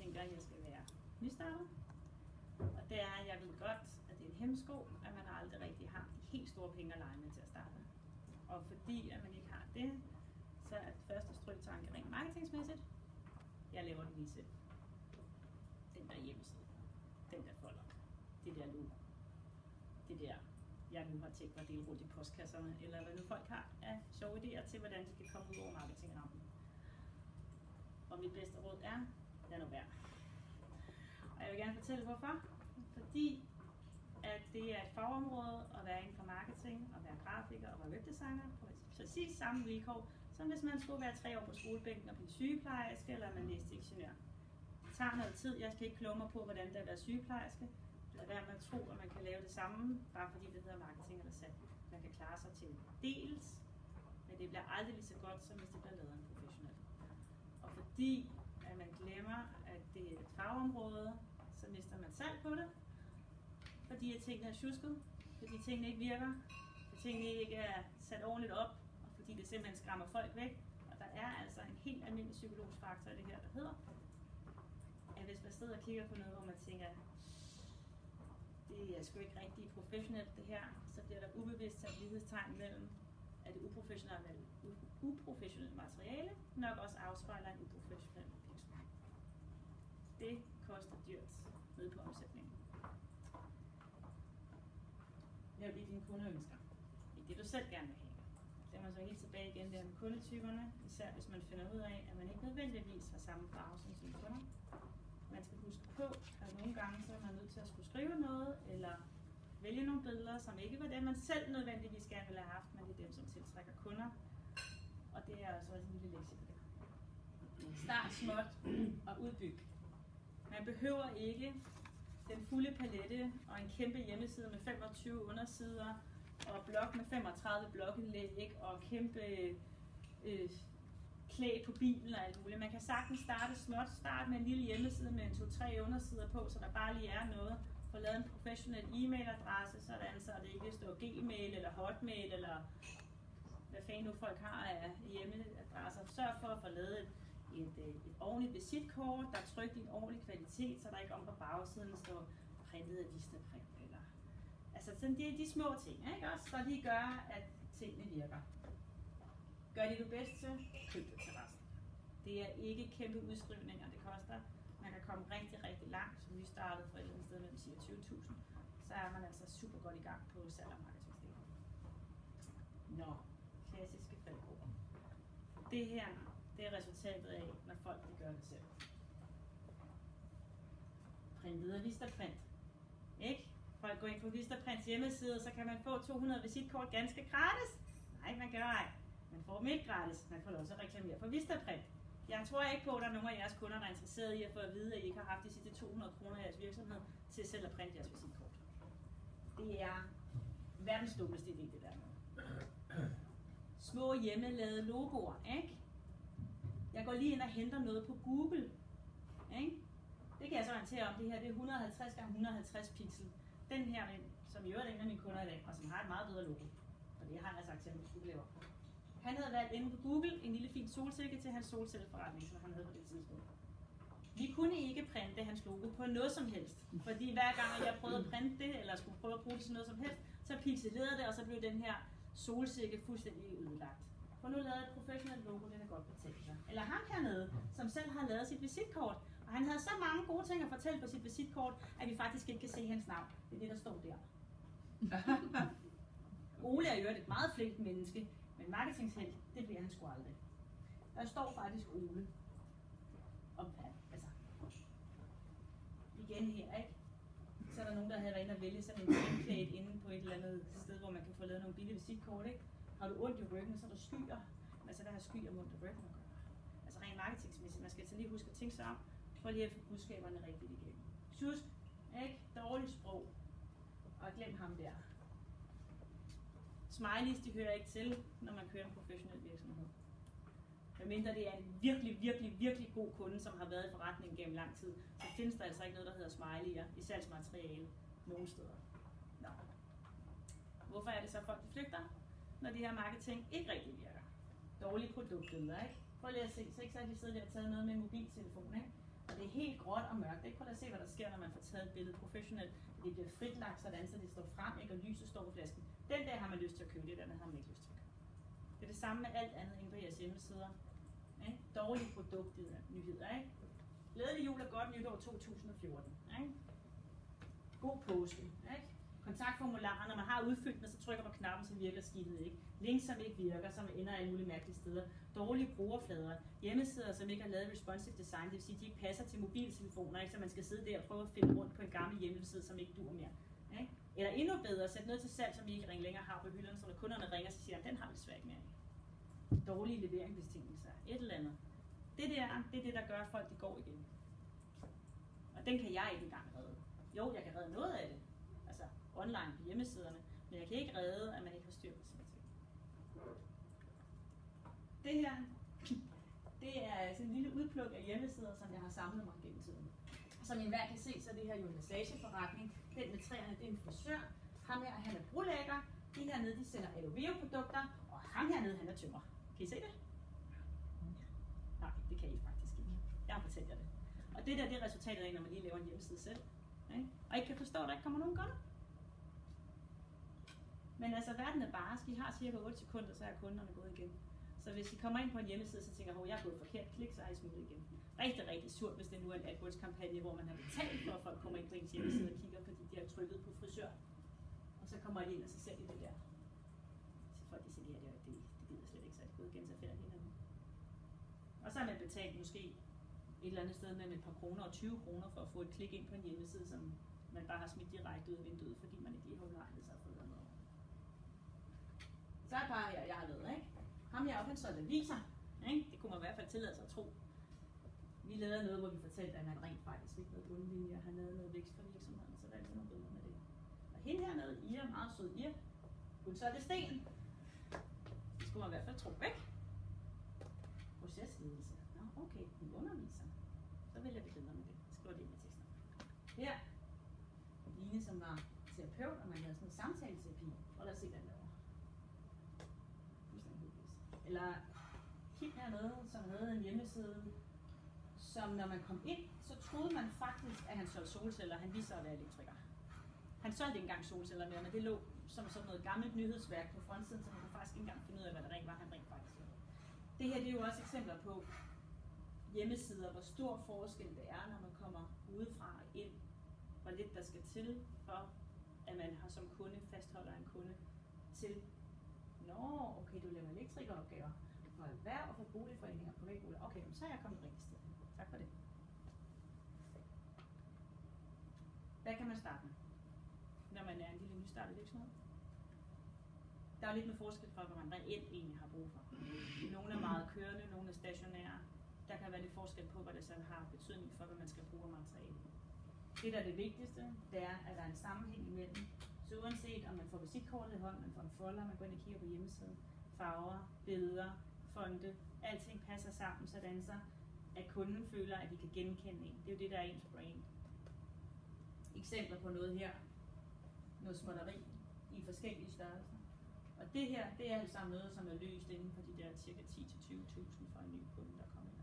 tænker, at jeg skal være nystartet. Og det er, at jeg ved godt, at det er en hemsko, at man aldrig rigtig har de helt store penge at lege med til at starte. Og fordi at man ikke har det, så er det første strøtanke rent marketingsmæssigt. Jeg laver den lige selv. Den der hjemmeside, den der folder, det der logo, det der, jeg nu har tænkt mig at dele rundt i postkasserne, eller hvad nu folk har af sjove idéer til, hvordan de kan komme ud over marketingrammen. Og mit bedste råd er, lad nu være. Og jeg vil gerne fortælle hvorfor. Fordi at det er et fagområde at være inden for marketing, og være grafiker og være webdesigner på præcis samme vilkår, som hvis man skulle være 3 år på skolebænken og blive sygeplejerske, eller man læste ingeniør. Det tager noget tid. Jeg skal ikke kloge mig på, hvordan det er at være sygeplejerske. Lad være med at tro, at man kan lave det samme, bare fordi det hedder marketing eller salg. Man kan klare sig til dels, men det bliver aldrig lige så godt, som hvis det bliver lavet af en professionel. Og fordi at man glemmer, at det er et fagområde, så mister man salg på det. Fordi at tingene er sjusket, fordi tingene ikke virker, fordi tingene ikke er sat ordentligt op, og fordi det simpelthen skræmmer folk væk. Og der er altså en helt almindelig psykologisk faktor i det her, der hedder, at hvis man sidder og kigger på noget, hvor man tænker, det er sgu ikke rigtig professionelt det her, så bliver der ubevidst sat lighedstegn mellem, at det uprofessionelle materiale nok også afspejler en uprofessionel virksomhed. Det koster dyrt ned på omsætningen. Lav lige dine kundeønsker. Ikke det du selv gerne vil have. Det er man så helt tilbage igen der med kundetyperne, især hvis man finder ud af, at man ikke nødvendigvis har samme farve som sine kunder. Man skal huske på, at nogle gange så er man nødt til at skulle skrive noget, eller vælge nogle billeder, som ikke var det, man selv nødvendigvis gerne ville have haft, men det er dem, som tiltrækker kunder. Og det er altså også en lille lektie på det. Start småt og udbyg. Man behøver ikke den fulde palette og en kæmpe hjemmeside med 25 undersider og blog med 35 blogindlæg og kæmpe klæg på bilen og alt muligt. Man kan sagtens starte småt, starte med en lille hjemmeside med 2-3 undersider på, så der bare lige er noget. Få lavet en professionel e-mailadresse, sådan så det ikke står Gmail eller Hotmail eller hvad fanden nu folk har af hjemmeadresser. Sørg for at få lavet et ordentligt visitkort, der er trykt i en ordentlig kvalitet, så der ikke om på bagsiden står printet af Vistaprint. Eller altså sådan de små ting, ikke? Også, der lige gør, at tingene virker. Gør det du bedst til, køb det til resten. Det er ikke kæmpe udskrivninger, det koster. Man kan komme rigtig, rigtig langt, som vi startede for et eller andet sted mellem 20.000. Så er man altså super godt i gang på salg og marketingsdelen. Nå, klassiske faldgruber. Det her, det er resultatet af, når folk de gør det selv. Printet af Vistaprint. Ikke? Folk går ind på Vistaprints hjemmeside, så kan man få 200 visitkort ganske gratis. Nej, man gør ej. Man får dem ikke gratis. Man får lov til at reklamere for Vistaprint. Jeg tror ikke på, at der er nogen af jeres kunder, der er interesseret i at få at vide, at I ikke har haft de sidste 200 kroner i jeres virksomhed til selv at printe jeres visitkort. Det er verdens dummeste idé, det der. Små hjemmelavede logoer, ikke? Jeg går lige ind og henter noget på Google, ikke? Det kan jeg så orientere om. Det her det er 150 x 150 pixel. Den her, som i øvrigt er en af mine kunder i dag, og som har et meget bedre logo. Og det har jeg sagt til ham, at Google laver. Han havde valgt inde på Google en lille fin solsikke til hans solcelleforretning, som han havde på det tidspunkt. Vi kunne ikke printe hans logo på noget som helst. Fordi hver gang jeg prøvede at printe det, eller skulle prøve at bruge det til noget som helst, så pixelerede det, og så blev den her solsikke fuldstændig ødelagt. For nu lavede et professionelt logo, det kan godt betale sig. Eller ham hernede, som selv har lavet sit visitkort. Og han havde så mange gode ting at fortælle på sit visitkort, at vi faktisk ikke kan se hans navn. Det er det, der står der. Ole er jo et meget flink menneske, men marketingshelt, det bliver han sgu aldrig. Der står faktisk Ole. Og altså, igen her, ikke? Så er der nogen, der havde været inde og vælge sådan en template inde på et eller andet sted, hvor man kan få lavet nogle billige visitkort, ikke? Har du ondt i ryggen, så er der skyer. Altså, der har skyer om ondt i ryggen at gøre. Altså, rent marketingsmæssigt, man skal så lige huske at tænke sig om, for lige at få budskaberne rigtigt igennem. Husk, ikke? Dårligt sprog. Og glem ham der. Smileys, de hører ikke til, når man kører en professionel virksomhed. Medmindre det er en virkelig god kunde, som har været i forretningen gennem lang tid, så findes der altså ikke noget, der hedder smiley'er i salgsmateriale nogen steder. Nå. Hvorfor er det så, folk de flygter, når det her marketing ikke rigtig virker? Dårlige produktbilleder, ikke? Prøv lige at se, så ikke så har de siddet der og taget noget med en mobiltelefon, ikke? Og det er helt gråt og mørkt. Ikke? Prøv at se, hvad der sker, når man får taget et billede professionelt. Det bliver fritlagt sådan, så det står frem, ikke? Og lyset står på flasken. Den der har man lyst til at købe, det der har man ikke lyst til at købe. Det er det samme med alt andet inde på jeres hjemmesider. Ikke? Dårlige produktnyheder, ikke? Glædelig jul og godt nytår 2014. Ikke? God påske. Ikke? Kontaktformularer, når man har udfyldt den, så trykker man knappen, så virker skidtet ikke. Links, som ikke virker, som ender alle mulige mærkelige steder. Dårlige brugerflader. Hjemmesider, som ikke har lavet responsive design, det vil sige, at de ikke passer til mobiltelefoner, ikke? Så man skal sidde der og prøve at finde rundt på en gammel hjemmeside, som ikke duer mere. Ikke? Eller endnu bedre, sætte noget til salg, som I ikke længere har på hylderne, så når kunderne ringer, så siger de, den har vi svært med. Dårlige leveringsbetingelser. Et eller andet. Det der, det er det, der gør, at folk de går igen. Og den kan jeg ikke engang redde. Jo, jeg kan redde noget af det. Altså online på hjemmesiderne. Men jeg kan ikke redde, at man ikke har styr på sine ting. Det her, det er altså en lille udpluk af hjemmesider, som jeg har samlet mig gennem tiden. Som I hver kan se, så er det her jo en massageforretning. Den med træerne, det er en frisør. Ham her, han er brolægger. De hernede, de sælger aloe vera produkter. Og ham hernede, han er tømrer. Kan I se det? Nej, det kan I faktisk ikke. Jeg har fortalt jer det. Og det der, det er resultatet af, når man lige laver en hjemmeside selv. Ikke? Og I kan forstå, at der ikke kommer nogen kunder. Men altså, verden er barsk. I har cirka 8 sekunder, så er kunderne gået igen. Så hvis I kommer ind på en hjemmeside, så tænker jeg, jeg er gået forkert, klik, så er I smuttet igen. Rigtig, rigtig surt, hvis det nu er en AdWords-kampagne, hvor man har betalt for, at folk kommer ind på ens hjemmeside og kigger, fordi de har trykket på frisør. Og så kommer de ind, og så ser de det der. Så folk de siger, det gider slet ikke, så er det gået igen, så finder de hinanden. Og så har man betalt måske et eller andet sted med et par kroner og 20 kroner for at få et klik ind på en hjemmeside, som man bare har smidt direkte ud af vinduet, fordi man ikke lige har udregnet sig for noget. Så er et par her, jeg har lavet, ikke? Ham heroppe, han solgte aviser, ikke? Det kunne man i hvert fald tillade sig at tro. Vi lavede noget, hvor vi fortalte, at man rent faktisk fik noget bundlinje, og han lavede noget vækst for virksomheden, så der er altid nogle billeder med det. Og hende hernede, Ira, meget sød Ira, hun solgte sten. Det skulle man i hvert fald tro, ikke? Procesledelse. Nå, okay, hun underviser. Så vælger vi billeder med det. Skriver det ind i teksten. Her, Line, som var terapeut, og man lavede sådan noget samtaleterapi. Og lad os se, hvad den laver. Eller Kim hernede, som havde en hjemmeside, som når man kom ind, så troede man faktisk, at han solgte solceller. Han viste sig at være elektriker. Han solgte ikke engang solceller mere, men det lå som sådan noget gammelt nyhedsværk på frontsiden, så man kunne faktisk ikke engang finde ud af, hvad det rent var, han rent faktisk lavede. Det her det er jo også eksempler på hjemmesider, hvor stor forskel det er, når man kommer udefra og ind. Hvor lidt der skal til for, at man har som kunde fastholder en kunde til okay, du laver elektrikeropgaver for erhverv og for boligforeninger og privatboliger. Okay, så er jeg kommet rigtig sted. Tak for det. Hvad kan man starte med, når man er en lille nystartet virksomhed? Der er lidt med forskel fra, hvad man reelt egentlig har brug for. Nogle er meget kørende, nogle er stationære. Der kan være lidt forskel på, hvad det så har betydning for, hvad man skal bruge af materiale. Det, der er det vigtigste, det er, at der er en sammenhæng imellem. Så uanset om man får visitkortet i hånden, man får en folder, man går ind og kigger på hjemmesiden, farver, billeder, fonte, alting passer sammen, sådan så at kunden føler, at de kan genkende en. Det er jo det, der er ens brain. Eksempler på noget her. Noget småtteri i forskellige størrelser. Og det her, det er alt sammen noget, som er løst inden for de der cirka 10-20.000 for en ny kunde, der kommer ind